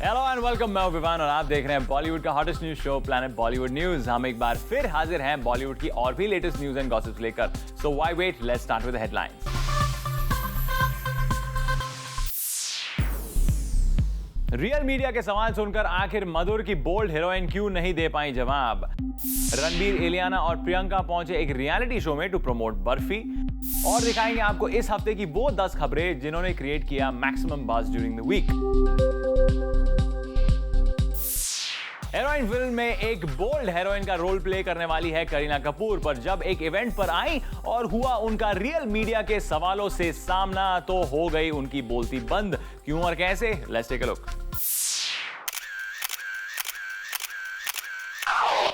Hello and welcome, मैं विवान और आप देख रहे हैं बॉलीवुड का hottest news show planet Bollywood news. हम एक बार फिर हाजिर हैं बॉलीवुड की और भी लेटेस्ट न्यूज एंड गॉसिप्स लेकर। So why wait, let's start with the headlines. Real media के सवाल सुनकर आखिर मधुर की बोल्ड हीरोइन क्यों नहीं दे पाई जवाब। रणबीर, इलियाना और प्रियंका पहुंचे एक रियलिटी शो में टू प्रमोट बर्फी। और दिखाएंगे आपको इस हफ्ते की वो 10 खबरें जिन्होंने क्रिएट किया maximum buzz during the week. Heroine film में एक बोल्ड हीरोइन का रोल प्ले करने वाली है करीना कपूर, पर जब एक इवेंट पर आई और हुआ उनका रियल मीडिया के सवालों से सामना तो हो गई उनकी बोलती बंद। क्यों और कैसे, let's take a look.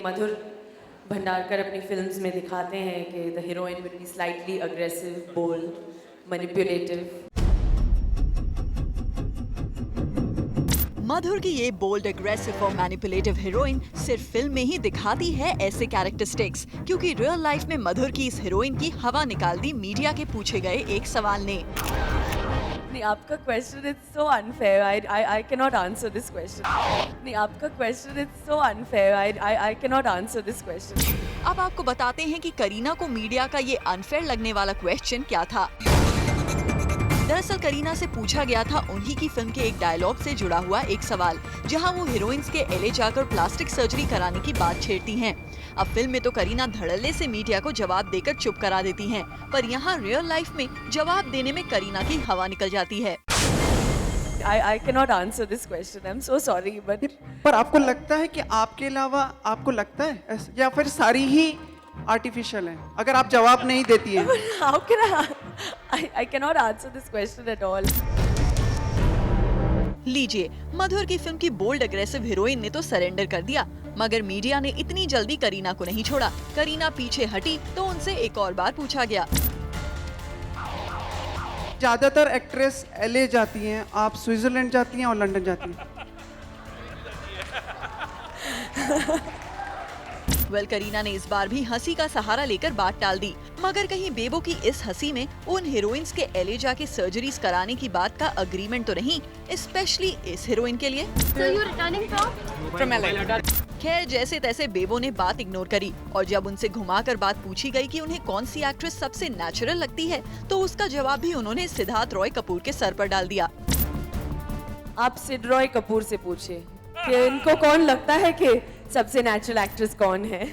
Madhur Bhandarkar अपनी फिल्म्स में दिखाते हैं कि the heroine will be slightly aggressive, bold, manipulative. Madhur की ये बोल्ड, एग्रेसिव और मैनिपुलेटिव हीरोइन सिर्फ फिल्म में ही दिखाती है ऐसे कैरेक्टरिस्टिक्स, क्योंकि रियल लाइफ में मधुर की इस हीरोइन की हवा निकाल दी मीडिया के पूछे गए एक सवाल ने। आपका question is so unfair, I can not answer this question. आपका question is so unfair, I can not answer this question. अब आपको बताते हैं कि करीना को मीडिया का ये अनफेयर लगने वाला क्वेश्चन क्या था। दरअसल करीना से पूछा गया था उन्हीं की फिल्म के एक डायलॉग से जुड़ा हुआ एक सवाल, जहां वो हीरोइंस के एलए जाकर प्लास्टिक सर्जरी कराने की बात छेड़ती हैं। अब फिल्म में तो करीना धड़ल्ले से मीडिया को जवाब देकर चुप करा देती हैं, पर यहाँ रियल लाइफ में जवाब देने में करीना की हवा निकल जाती है। I cannot answer this question. I'm so sorry, but पर आपको लगता है कि आपके अलावा आपको लगता है या फिर सारी ही आर्टिफिशियल है अगर आप जवाब नहीं देती हैं? how can I cannot answer this question at all. लीजिए, मधुर की फिल्म की बोल्ड एग्रेसिव हीरोइन ने तो सरेंडर कर दिया, मगर मीडिया ने इतनी जल्दी करीना को नहीं छोड़ा। करीना पीछे हटी तो उनसे एक और बार पूछा गया। ज्यादातर एक्ट्रेस एलए जाती हैं, आप स्विट्जरलैंड जाती हैं और लंदन जाती हैं। करीना ने इस बार भी हंसी का सहारा लेकर बात टाल दी, मगर कहीं बेबो की इस हंसी में उन हीरोइंस के एलए जाके सर्जरीज कराने की बात का अग्रीमेंट तो नहीं, स्पेशली इस हीरोइन के लिए। खैर, जैसे तैसे बेबो ने बात इग्नोर करी और जब उनसे घुमाकर बात पूछी गई कि उन्हें कौन सी एक्ट्रेस सबसे नेचुरल लगती है, तो उसका जवाब भी उन्होंने सिद्धार्थ रॉय कपूर के सर पर डाल दिया। आप सिड रॉय कपूर से पूछे कि इनको कौन लगता है कि सबसे नेचुरल एक्ट्रेस कौन है।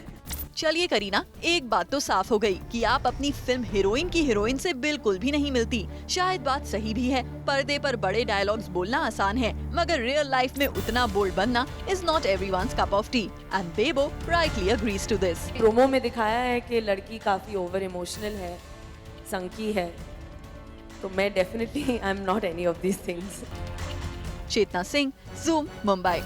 चलिए करीना, एक बात तो साफ हो गई कि आप अपनी फिल्म हीरोइन की हीरोइन से बिल्कुल भी नहीं मिलती। शायद बात सही भी है, पर्दे पर बड़े डायलॉग्स बोलना आसान है, मगर रियल लाइफ में उतना बोल्ड बनना is not everyone's cup of tea, and Bebo rightly agrees to this. Promo में दिखाया है कि लड़की काफी ओवर इमोशनल है, संकी है, तो मैं definitely I am not any of these things. Chetna Singh, zoom, Mumbai.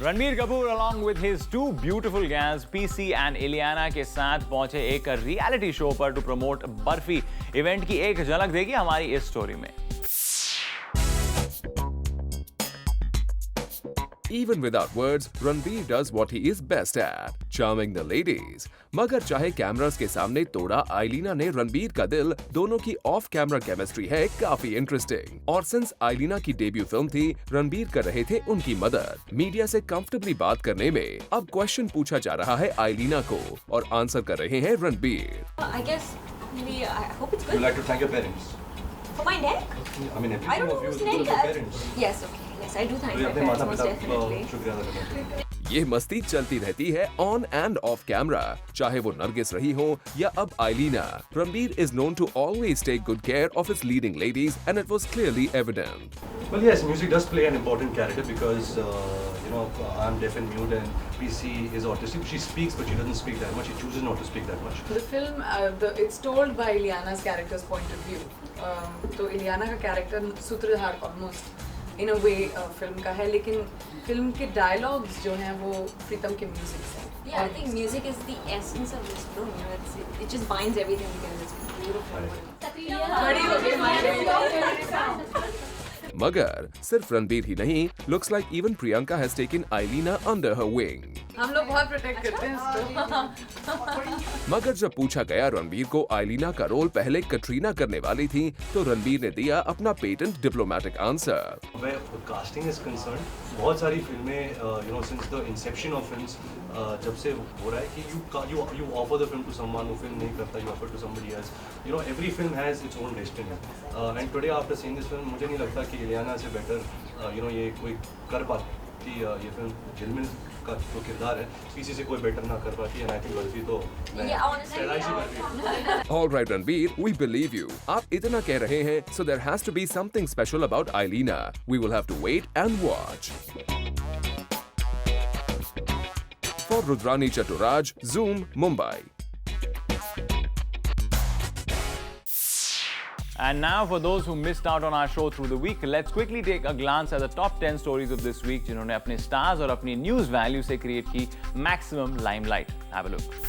Ranbir Kapoor along with his two beautiful gals PC and Ileana के साथ पहुंचे एक रियलिटी शो पर टू प्रमोट बर्फी। इवेंट की एक झलक देखिए हमारी इस स्टोरी में। Even without words, Ranbir does what he is best at, charming the ladies. मगर चाहे कैमरास के सामने तोड़ा आइलिना ने रणबीर का दिल, दोनों की ऑफ कैमरा केमिस्ट्री है काफी इंटरेस्टिंग। और सिंस आइलिना की डेब्यू फिल्म थी, रणबीर कर रहे थे उनकी मदद मीडिया से कंफर्टेबली बात करने में। अब क्वेश्चन पूछा जा रहा है आइलिना को और आंसर कर रहे हैं Ranbir. I guess maybe I hope it's good. Would you like to thank your parents? For my neck? I mean, I don't know who's your neck. parents. Yes, okay. Yes, I do thank तो my अपने parents माता most पिता definitely. शुक्रिया अदा करना चाहिए। ये मस्ती चलती रहती है ऑन एंड ऑफ कैमरा, चाहे वो नरगिस रही हो या अब आइलिना। Ranbir is known to always take good care of his leading ladies, and it was clearly evident. Well, yes, music does play an important character because I'm deaf and mute, and PC is autistic. She speaks, but she doesn't speak that much. She chooses not to speak that much. The film, it's told by Ileana's character's point of view. तो इलियाना का character सूत्रधार almost in a way film का है, लेकिन film के dialogues जो हैं वो प्रीतम के म्यूजिक से। Yeah, I think music is the essence of this film. You know, it just binds everything together. It's beautiful. मगर सिर्फ रणबीर ही नहीं, looks like even Priyanka has taken Ailina under her wing. हम लोग बहुत प्रोटेक्ट करते हैं इसको। मगर जब पूछा गया रणबीर को आइलीना का रोल पहले कटरीना करने वाली थी, तो रणबीर ने दिया अपना patent diplomatic answer. Where casting is concerned, बहुत सारी फिल्में since the inception of films, जब से हो रहा है कि you offer the film to someone, वो फिल्म नहीं करता, you offer to somebody else. Every film has its own destiny. And today after seeing this film, मुझे नहीं लगता कि इलियाना से बेटर ये कोई कर पाती, ये फिल्म झिलमिल का जो किरदार है किसी से कोई बेटर ना कर पाती है। आई थिंक बर्फी तो All right, Ranbir, we believe you. आप इतना कह रहे हैं, so there has to be something special about Ailina. We will have to wait and watch. For Rudrani Chaturaj, Zoom, Mumbai. And now for those who missed out on our show through the week, let's quickly take a glance at the top 10 stories of this week जिन्होंने अपने stars और अपनी news value से create की maximum limelight. Have a look.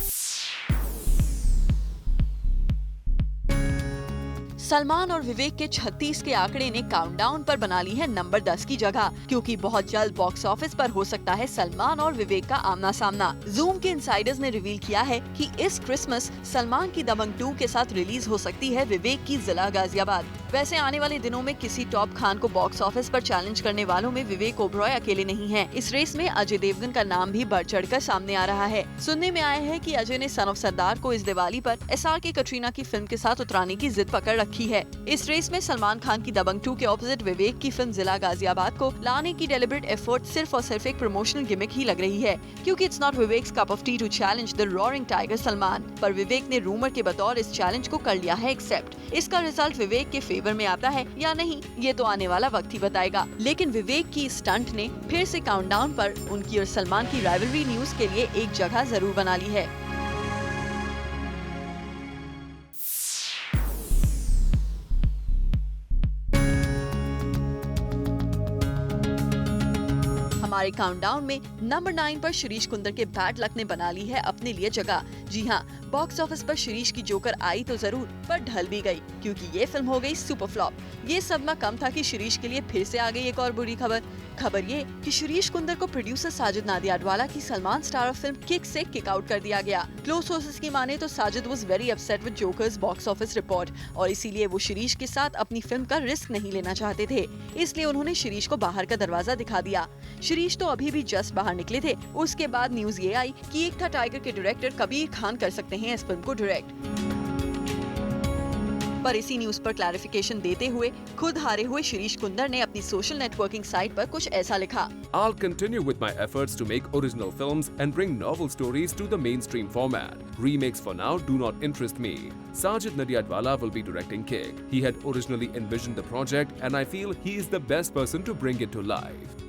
Salman और विवेक के 36 के आंकड़े ने काउंटडाउन पर बना ली है नंबर 10 की जगह, क्योंकि बहुत जल्द बॉक्स ऑफिस पर हो सकता है सलमान और विवेक का आमना सामना। जूम के इनसाइडर्स ने रिवील किया है कि इस क्रिसमस सलमान की दबंग 2 के साथ रिलीज हो सकती है विवेक की जिला गाजियाबाद। वैसे आने वाले दिनों में किसी टॉप खान को बॉक्स ऑफिस पर चैलेंज करने वालों में विवेक ओबरॉय अकेले नहीं हैं। इस रेस में अजय देवगन का नाम भी बढ़ चढ़कर सामने आ रहा है। सुनने में आया है कि अजय ने सन ऑफ सरदार को इस दिवाली पर SRK कटरीना की फिल्म के साथ उतराने की जिद पकड़ रखी है। इस रेस में सलमान खान की दबंग 2 के ऑपोजिट विवेक की फिल्म जिला गाजियाबाद को लाने की डेलिब्रेट एफर्ट सिर्फ और सिर्फ एक प्रमोशनल गिमिक ही लग रही है, क्योंकि it's not Vivek's cup of tea to challenge the roaring tiger Salman. पर विवेक ने रूमर के बतौर इस चैलेंज को कर लिया है एक्सेप्ट। इसका रिजल्ट विवेक के फेवर में आता है या नहीं, ये तो आने वाला वक्त ही बताएगा। लेकिन विवेक की स्टंट ने फिर से काउंटडाउन पर उनकी और सलमान की राइवलरी न्यूज के लिए एक जगह जरूर बना ली है। हमारे काउंटडाउन में नंबर 9 पर शिरीष कुंदर के बैड लक ने बना ली है अपने लिए जगह। जी हाँ, बॉक्स ऑफिस पर शिरीष की जोकर आई तो जरूर, पर ढल भी गई, क्योंकि ये फिल्म हो गई सुपर फ्लॉप। ये सदमा कम था कि शिरीष के लिए फिर से आ गई एक और बुरी खबर ये कि शिरीष कुंदर को प्रोड्यूसर साजिद नाडियाडवाला की सलमान स्टार फिल्म किक से किक आउट कर दिया गया। क्लोज सोर्सेज की माने तो Sajid was very upset with jokers box office report, और इसीलिए वो शिरीष के साथ अपनी फिल्म का रिस्क नहीं लेना चाहते थे। इसलिए उन्होंने शिरीष को बाहर का दरवाजा दिखा दिया। शिरीष तो अभी भी जस्ट बाहर निकले थे। उसके बाद न्यूज ये आई कि एक था टाइगर के डायरेक्टर कबीर खान कर सकते हैं इस फिल्म को डायरेक्ट। पर इसी न्यूज पर क्लैरिफिकेशन देते हुए खुद हारे हुए शिरीष कुंदर ने अपनी सोशल नेटवर्किंग साइट पर कुछ ऐसा लिखा। I'll continue with my efforts to make original films and bring novel stories to the mainstream format. Remakes for now do not interest me. Sajid Nadeadwala will be directing Kick. He had originally envisioned the project and I feel he is the best person to bring it to life.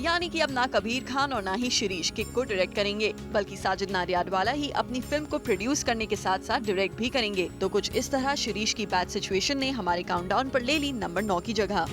यानी कि अब ना कबीर खान और ना ही Shirish kick को direct करेंगे, बल्कि साजिद नाडियाडवाला ही अपनी फिल्म को प्रोड्यूस करने के साथ साथ डायरेक्ट भी करेंगे। तो कुछ इस तरह शिरीष की बैड सिचुएशन ने हमारे काउंटडाउन पर ले ली नंबर 9 की जगह।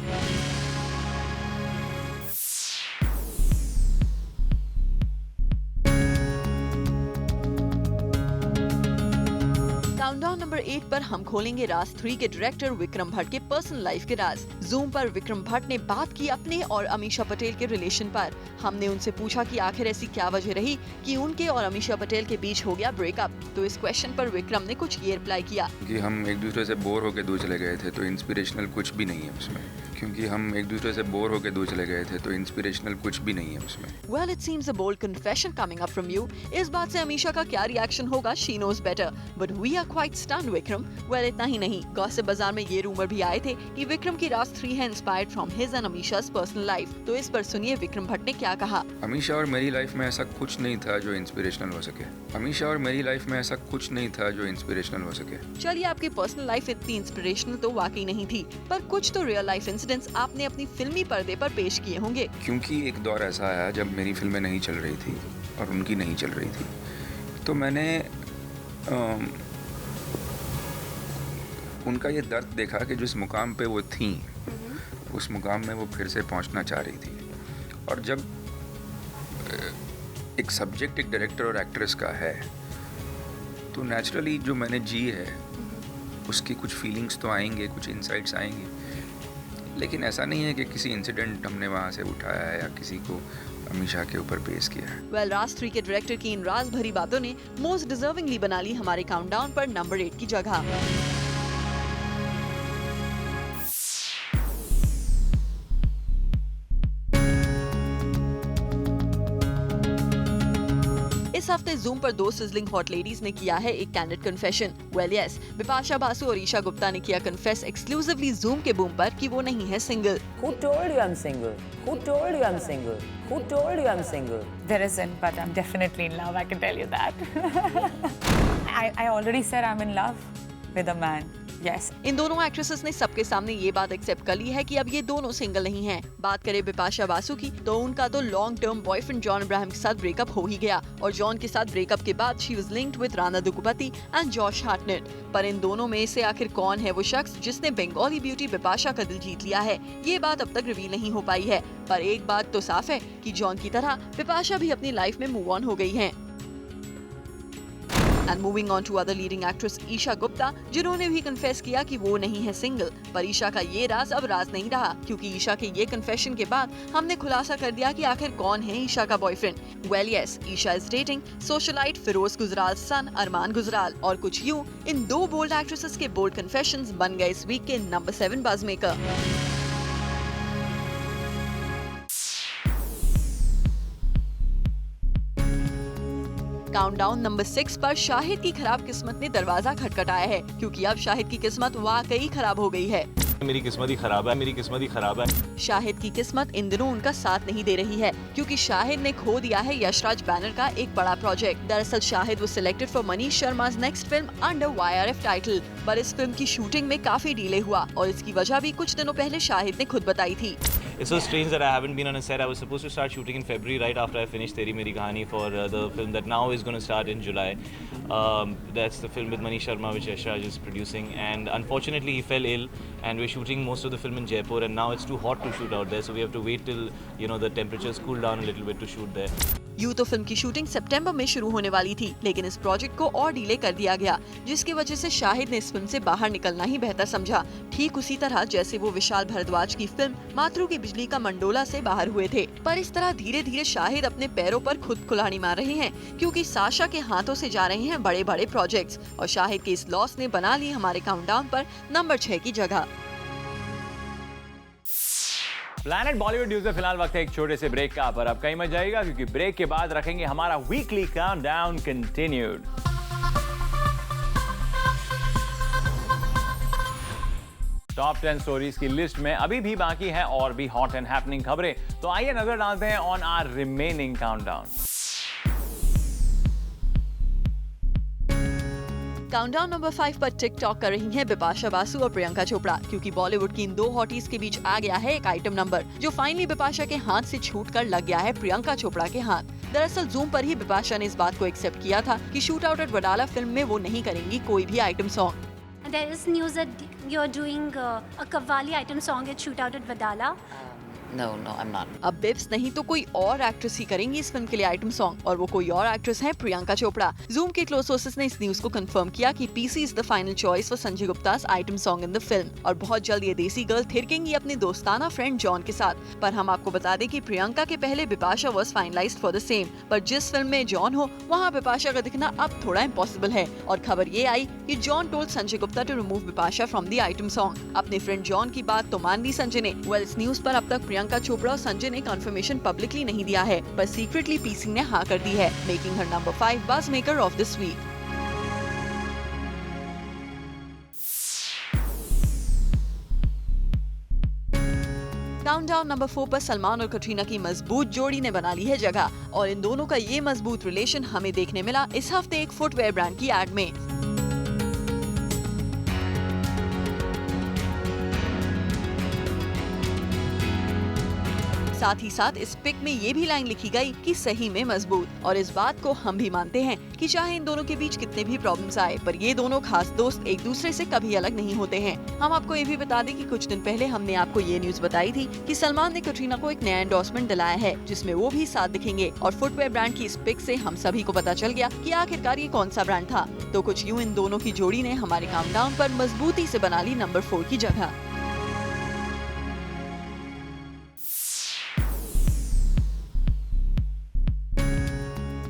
काउंटडाउन नंबर 8 पर हम खोलेंगे राज 3 के डायरेक्टर विक्रम भट्ट के पर्सनल लाइफ के राज। जूम पर विक्रम भट्ट ने बात की अपने और अमीषा पटेल के रिलेशन पर। हमने उनसे पूछा कि आखिर ऐसी क्या वजह रही कि उनके और अमीषा पटेल के बीच हो गया ब्रेकअप। तो इस क्वेश्चन पर विक्रम ने कुछ ये रिप्लाई किया कि हम एक दूसरे से बोर होकर दूर चले गए थे, तो इंस्पिरेशनल कुछ भी नहीं है उसमें। क्योंकि हम एक दूसरे से बोर होकर दूर चले गए थे, तो इंस्पिरेशनल कुछ भी नहीं है उसमें। Well, it seems a bold confession coming up from you. इस बात से अमीषा का क्या रिएक्शन होगा, she knows better. But we are quite stunned, Vikram. Well, इतना ही नहीं, गॉसिप बाजार में ये रूमर भी आए थे कि विक्रम की राज 3 है inspired from his and Amisha's personal life. तो इस पर सुनिए विक्रम भट्ट ने क्या कहा। अमीशा और मेरी लाइफ में ऐसा कुछ नहीं था जो इंस्पिरेशनल हो सके। अमीशा और मेरी लाइफ में ऐसा कुछ नहीं था जो इंस्पिरेशनल हो सके। चलिए, आपकी पर्सनल लाइफ इतनी इंस्पिरेशनल तो वाकई नहीं थी, पर कुछ तो रियल लाइफ इंसिडेंट्स आपने अपनी फिल्मी पर्दे पर पेश किए होंगे। क्योंकि एक दौर ऐसा आया जब मेरी फिल्में नहीं चल रही थी और उनकी नहीं चल रही थी, तो मैंने उनका ये दर्द देखा कि जिस मुकाम पे वो थी उस मुकाम में वो फिर से पहुंचना चाह रही थी। और जब एक सब्जेक्ट एक डायरेक्टर और एक्ट्रेस का है, तो नेचुरली जो मैंने जी है उसकी कुछ फीलिंग्स तो आएंगे, कुछ इनसाइट्स आएंगे। लेकिन ऐसा नहीं है कि किसी इंसिडेंट हमने वहाँ से उठाया है या किसी को अमीषा के ऊपर पेश किया है। वेल, राज 3 के डायरेक्टर की इन राज भरी बातों ने मोस्ट डिजर्विंगली बना ली हमारे काउंटडाउन पर नंबर 8 की जगह। इस हफ्ते जूम पर दो सिजलिंग हॉट लेडीज ने किया है एक candid confession. Well yes, Bipasha Basu और ईशा गुप्ता ने किया कन्फेस एक्सक्लूसिवली जूम के बूम पर कि वो नहीं है single. Who told you I'm single? Who told you I'm single? Who told you I'm single? There isn't, but I'm definitely in love, I can tell you that. I already said I'm in love with a man. Yes. इन दोनों actresses ने सबके सामने ये बात accept कर ली है कि अब ये दोनों सिंगल नहीं हैं। बात करें बिपाशा बासु की तो उनका तो long term boyfriend John Abraham के साथ ब्रेकअप हो ही गया और जॉन के साथ ब्रेकअप के बाद she was linked with Rana Daggubati and Josh Hartnett. पर इन दोनों में से आखिर कौन है वो शख्स जिसने बंगाली ब्यूटी बिपाशा का दिल जीत लिया है, ये बात अब तक रिवील नहीं हो पाई है। पर एक बात तो साफ है कि जॉन की तरह बिपाशा भी अपनी लाइफ में मूव ऑन हो गई है। And moving on to other leading actress Esha Gupta, जिन्होंने भी कन्फेस किया कि वो नहीं है सिंगल। पर ईशा का ये राज अब राज नहीं रहा, क्योंकि ईशा के ये कन्फेशन के बाद हमने खुलासा कर दिया कि आखिर कौन है ईशा का boyfriend. Well yes, Isha is dating socialite Firoz Gujral son Armaan Gujral. और कुछ यूं इन दो बोल्ड एक्ट्रेसेस के बोल्ड कन्फेशंस बन गए इस वीक के number 7 buzz maker. Countdown number 6 पर शाहिद की खराब किस्मत ने दरवाजा खटखटाया है, क्योंकि अब शाहिद की किस्मत वाकई खराब हो गई है। मेरी किस्मत ही खराब है, मेरी किस्मत ही खराब है। शाहिद की किस्मत इन दिनों उनका साथ नहीं दे रही है, क्योंकि शाहिद ने खो दिया है यशराज बैनर का एक बड़ा प्रोजेक्ट। दरअसल Shahid was selected for Manish शर्मा's next film under YRF title, पर इस फिल्म की शूटिंग में काफी डिले हुआ और इसकी वजह भी कुछ दिनों पहले शाहिद ने खुद बताई थी। It's so strange that I haven't been on a set. I was supposed to start shooting in February right after I finished Teri Meri Kahani for the film that now is going to start in July. That's the film with Manish Sharma which Yashraj is producing, and unfortunately he fell ill and we're shooting most of the film in Jaipur, and now it's too hot to shoot out there, so we have to wait till the temperatures cool down a little bit to shoot there. यूं तो film की shooting सितंबर में शुरू होने वाली थी, लेकिन इस प्रोजेक्ट को और डिले कर दिया गया, जिसकी वजह से शाहिद ने इस फिल्म से बाहर निकलना ही बेहतर समझा। ठीक उसी तरह जैसे वो विशाल भारद्वाज की फिल्म मातृ की बिजली का मंडोला से बाहर हुए थे। पर इस तरह धीरे धीरे शाहिद अपने पैरों पर खुद कुल्हाड़ी मार रहे हैं, क्योंकि साशा के हाथों से जा रहे हैं बड़े बड़े प्रोजेक्ट्स, और शाहिद के इस लॉस ने बना ली हमारे काउंटडाउन पर नंबर 6 की जगह। प्लैनेट बॉलीवुड न्यूज में फिलहाल वक्त है एक छोटे से ब्रेक का, पर अब कहीं मत जाइएगा, क्योंकि ब्रेक के बाद रखेंगे हमारा weekly countdown continued. Top 10 stories की लिस्ट में अभी भी बाकी है और भी हॉट एंड हैपनिंग खबरें, तो आइए नजर डालते हैं on our remaining countdown. Countdown number 5 पर टिकटॉक कर रही हैं बिपाशा बासु और प्रियंका चोपड़ा, क्योंकि बॉलीवुड की इन दो हॉटीज के बीच आ गया है एक आइटम नंबर, जो फाइनली बिपाशा के हाथ से छूटकर लग गया है प्रियंका चोपड़ा के हाथ। दरअसल जूम पर ही बिपाशा ने इस बात को एक्सेप्ट किया था कि shoot out at Wadala film में वो नहीं करेंगी कोई भी item song. There is news that you're doing a Qawwali item song at shoot out at Wadala. No, I'm not. अब बिप्स नहीं तो कोई और एक्ट्रेस ही करेंगी इस फिल्म के लिए आइटम सॉन्ग, और वो कोई और एक्ट्रेस है प्रियंका चोपड़ा। जूम के क्लोज सोर्सेस ने इस न्यूज को कंफर्म किया कि PC is the final choice for Sanjay Gupta's item song in the film, और बहुत जल्द ये देसी गर्ल थिरकेंगी अपने दोस्ताना फ्रेंड जॉन के साथ। पर हम आपको बता दें कि प्रियंका के पहले Bipasha was finalised for the same, पर जिस फिल्म में जॉन हो वहाँ बिपाशा का दिखना अब थोड़ा इम्पॉसिबल है। और खबर ये आई कि John told Sanjay Gupta to remove Bipasha from the item song. अपने फ्रेंड जॉन की बात तो मान ली संजय ने। वेल, इस न्यूज पर अब तक प्रियंका चोपड़ा और संजय ने कंफर्मेशन पब्लिकली नहीं दिया है, पर सीक्रेटली पीसी ने हाँ कर दी है, making her number 5 buzz maker of this week. Countdown number 4 पर सलमान और कटरीना की मजबूत जोड़ी ने बना ली है जगह, और इन दोनों का ये मजबूत रिलेशन हमें देखने मिला इस हफ्ते एक फुटवेयर ब्रांड की एड में। साथ ही साथ इस पिक में ये भी लाइन लिखी गई कि सही में मजबूत, और इस बात को हम भी मानते हैं कि चाहे इन दोनों के बीच कितने भी प्रॉब्लम्स आए, पर ये दोनों खास दोस्त एक दूसरे से कभी अलग नहीं होते हैं। हम आपको ये भी बता दें कि कुछ दिन पहले हमने आपको ये न्यूज बताई थी कि सलमान ने कटरीना को एक नया एंडोर्समेंट दिलाया है, जिसमें वो भी साथ दिखेंगे, और फुटवेयर ब्रांड की इस पिक से हम सभी को पता चल गया कि आखिरकार ये कौन सा ब्रांड था। तो कुछ यूं इन दोनों की जोड़ी ने हमारे काउंटडाउन पर मजबूती से बना ली नंबर 4 की जगह।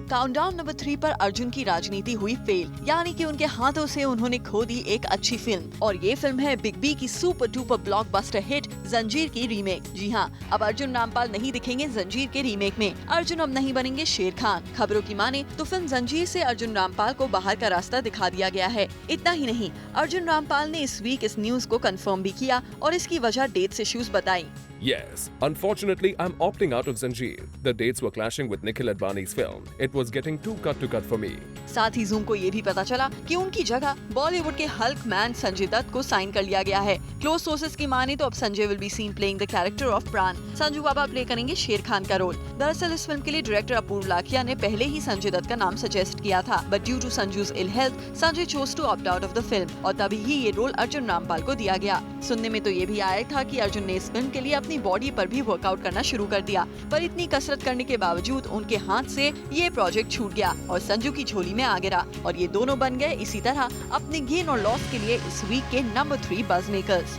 काउंटडाउन नंबर 3 पर अर्जुन की राजनीति हुई फेल, यानी कि उनके हाथों से उन्होंने खो दी एक अच्छी फिल्म। और ये फिल्म है बिग बी की सुपर डुपर ब्लॉकबस्टर हिट जंजीर की रीमेक। जी हाँ, अब अर्जुन रामपाल नहीं दिखेंगे जंजीर के रीमेक में। अर्जुन अब नहीं बनेंगे शेर खान। खबरों की माने तो फिल्म जंजीर से अर्जुन रामपाल को बाहर का रास्ता दिखा दिया गया है। इतना ही नहीं, अर्जुन रामपाल ने इस वीक इस न्यूज को कंफर्म भी किया और इसकी वजह डेट्स इश्यूज बताई। Yes, unfortunately, I'm opting out of Zanjeer. The dates were clashing with Nikhil Advani's film. It was getting too cut to cut for me. साथ ही जूम को ये भी पता चला कि उनकी जगह बॉलीवुड के हल्क मैन संजय दत्त को साइन कर लिया गया है। क्लोज सोर्सेज की माने तो अब Sanjay will be seen playing the character of प्राण। संजू बाबा प्ले करेंगे शेर खान का रोल। दरअसल इस फिल्म के लिए डायरेक्टर अपूर्व लाखिया ने पहले ही संजय दत्त का नाम सजेस्ट किया था, but due to Sanju's ill health Sanjay chose to opt out of the film और तभी ही ये रोल अर्जुन रामपाल को दिया गया। सुनने में तो ये भी आया था कि अर्जुन ने इस फिल्म के लिए अपनी बॉडी पर भी वर्कआउट करना शुरू कर दिया, पर इतनी कसरत करने के बावजूद उनके हाथ से ये प्रोजेक्ट छूट गया और संजू की झोली में आ गिरा और ये दोनों बन गए इसी तरह अपने गेन और लॉस के लिए इस वीक के number 3 buzz makers.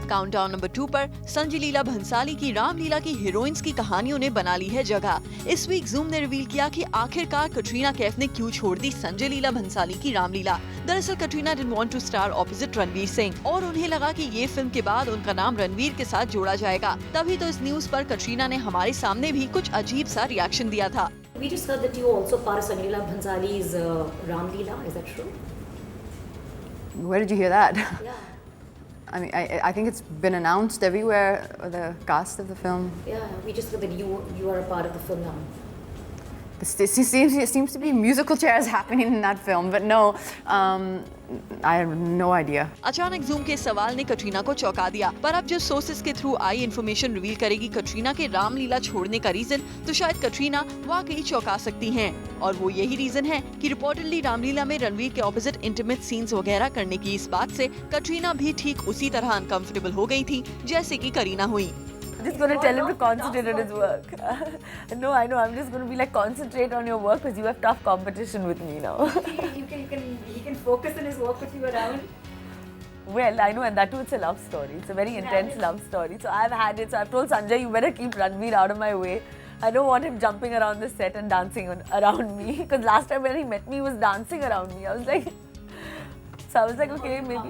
Countdown number 2 पर संजय लीला भंसाली की रामलीला की हीरोइंस की कहानियों ने बना ली है जगह। इस वीक जूम ने रिवील किया कि आखिरकार कटरीना कैफ ने क्यों छोड़ दी संजय लीला भंसाली की रामलीला। दरअसल Katrina didn't want to star opposite Ranveer Singh और उन्हें लगा कि ये फिल्म के बाद उनका नाम रणवीर के साथ जोड़ा जाएगा। तभी तो इस न्यूज पर कटरीना ने हमारे सामने भी कुछ अजीब सा रिएक्शन दिया था। We just heard that you also part of Sanjay Leela Bhansali's Ramleela. Is that true? Where did you hear that? Yeah. I mean, I think it's been announced everywhere, the cast of the film. Yeah, we just heard that you are a part of the film now. It seems to be musical chairs happening in that film, but no, I have no idea. अचानक zoom के सवाल ने कटरीना को चौंका दिया, पर अब जो सोर्सेज के थ्रू आई इन्फॉर्मेशन रिवील करेगी कटरीना के रामलीला छोड़ने का रीजन, तो शायद कटरीना वाकई चौंका सकती हैं। और वो यही रीजन है कि रिपोर्टेडली रामलीला में रणवीर के ऑपोजिट इंटीमेट सीन्स वगैरह करने की इस बात से कटरीना भी ठीक उसी तरह अनकंफर्टेबल हो गई थी जैसे कि करीना हुई। I'm just going to tell him to concentrate on his work. No, I know. I'm just going to be like, concentrate on your work because you have tough competition with me now. He can focus on his work with you around. Well, I know, and that too, it's a love story. It's a very intense love story. So I've had it. So I've told Sanjay, you better keep Ranveer out of my way. I don't want him jumping around the set and dancing around me. Because last time when he met me, he was dancing around me. I was like... So I was like, okay, maybe,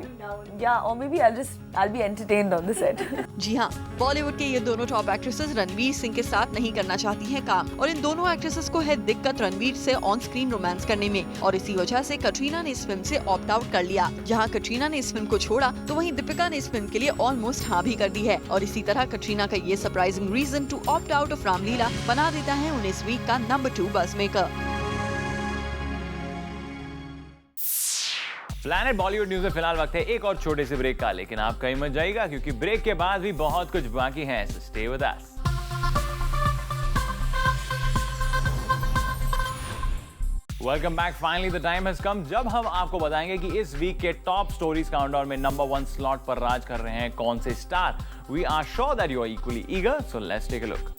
yeah, or maybe I'll be entertained on the set. जी हाँ, बॉलीवुड के ये दोनों top actresses Ranveer Singh के साथ नहीं करना चाहती हैं काम और इन दोनों एक्ट्रेसेस को है दिक्कत रणवीर से ऑन स्क्रीन रोमांस करने में और इसी वजह से कटरीना ने इस फिल्म से ऑप्ट आउट कर लिया। जहाँ कटरीना ने इस फिल्म को छोड़ा तो वहीं दीपिका ने इस फिल्म के लिए ऑलमोस्ट हाँ भी कर दी है और इसी तरह कटरीना का ये surprising reason to opt out of Ramleela बना देता है उन्हें इस वीक का number 2 buzz maker. Planet Bollywood news में फिलहाल वक्त है एक और छोटे से ब्रेक का, लेकिन आप कहीं मत जाइएगा क्योंकि ब्रेक के बाद भी बहुत कुछ बाकी है। So stay with us. Welcome back. Finally the time has come जब हम आपको बताएंगे कि इस वीक के टॉप स्टोरीज काउंटडाउन में नंबर 1 स्लॉट पर राज कर रहे हैं कौन से star. We are sure that you are equally eager, so let's take a look.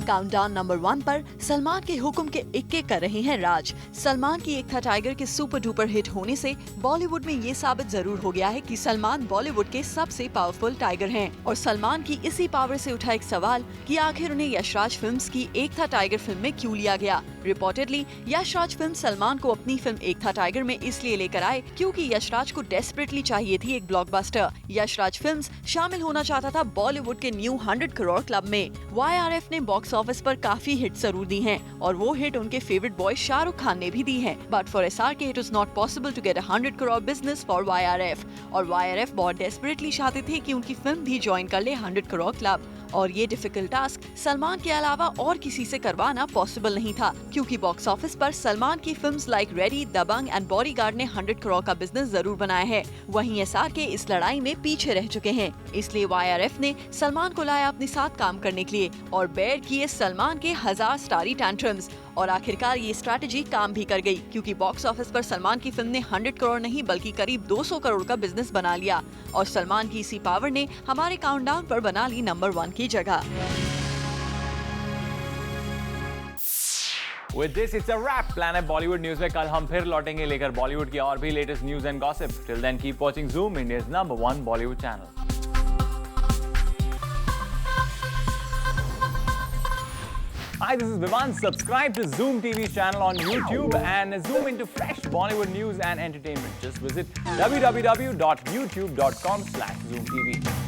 Countdown number 1 पर सलमान के हुक्म के इक्के कर रहे हैं राज। सलमान की एक था टाइगर के सुपर डुपर हिट होने से बॉलीवुड में ये साबित जरूर हो गया है कि सलमान बॉलीवुड के सबसे पावरफुल टाइगर हैं और सलमान की इसी पावर से उठा एक सवाल कि आखिर उन्हें यशराज फिल्म्स की एक था टाइगर फिल्म में क्यों लिया गया। रिपोर्टेडली यशराज फिल्म सलमान को अपनी फिल्म एक था टाइगर में इसलिए लेकर आए क्योंकि यशराज को डेस्परेटली चाहिए थी एक ब्लॉकबस्टर। यशराज फिल्म्स शामिल होना चाहता था बॉलीवुड के न्यू 100 करोड़ क्लब में। YRF ने बॉक्स ऑफिस पर काफी हिट जरूर दी हैं और वो हिट उनके फेवरेट बॉय शाहरुख खान ने भी दी है, but for SRK it was not possible to get 100 crore business for YRF और YRF बहुत डेस्परेटली चाहते थे कि उनकी फिल्म भी ज्वाइन कर ले 100 करोड़ क्लब और ये डिफिकल्ट टास्क सलमान के अलावा और किसी से करवाना पॉसिबल नहीं था क्योंकि बॉक्स ऑफिस पर सलमान की films like Ready, Dabangg and Bodyguard ने 100 करोड़ का बिजनेस जरूर बनाया है। वहीं SRK इस लड़ाई में पीछे रह चुके हैं, इसलिए YRF ने सलमान को लाया अपने साथ काम करने के लिए और बेयर किए सलमान के 1000 स्टारी टैंट्रम्स और आखिरकार ये स्ट्रैटेजी काम भी कर गई क्योंकि बॉक्स ऑफिस पर सलमान की फिल्म ने 100 करोड़ नहीं बल्कि करीब 200 करोड़ का बिजनेस बना लिया और सलमान की इसी पावर ने हमारे काउंटडाउन पर बना ली नंबर 1 की जगह। With this, it's a wrap. Planet Bollywood News में कल हम फिर लौटेंगे लेकर बॉलीवुड की और भी latest news and gossip. Till then, keep watching Zoom, India's #1 Bollywood channel. Hi, this is Vivan. Subscribe to Zoom TV's channel on YouTube and zoom into fresh Bollywood news and entertainment. Just visit www.youtube.com/ZoomTV.